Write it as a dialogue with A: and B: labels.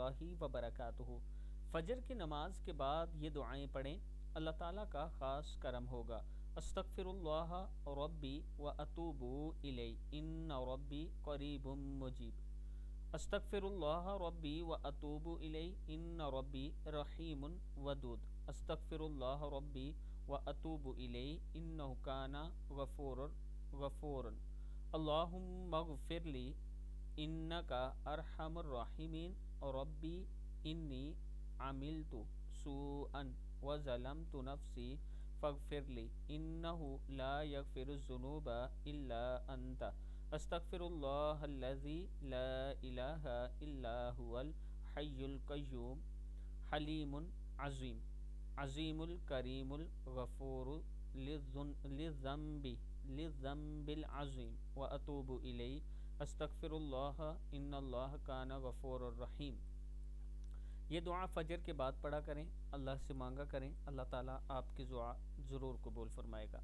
A: اللہ وبرکاتہ۔ فجر کی نماز کے بعد یہ دعائیں پڑھیں، اللہ تعالیٰ کا خاص کرم ہوگا۔ استغفر اللہ ربی و اتوب الیہ ان ربی قریب مجیب۔ استغفر اللہ ربی و اتوب الیہ ان ربی رحیم ودود۔ استغفر اللہ ربی و اتوب الیہ انہ کان غفورا۔ اللہم اغفر لی انک ارحم الراحمین ربی انی عملت سوءا وظلمت نفسی فاغفر لی انہ لا یغفر الذنوب الا انت۔ استغفر اللہ الذی لا الہ الا هو الحی القیوم حلیم عظیم عظیم الکریم الغفور للذنب العظیم واتوب الیہ۔ استغفر اللہ ان اللہ کان غفور الرحیم۔ یہ دعا فجر کے بعد پڑھا کریں، اللہ سے مانگا کریں، اللہ تعالیٰ آپ کی دعا ضرور قبول فرمائے گا۔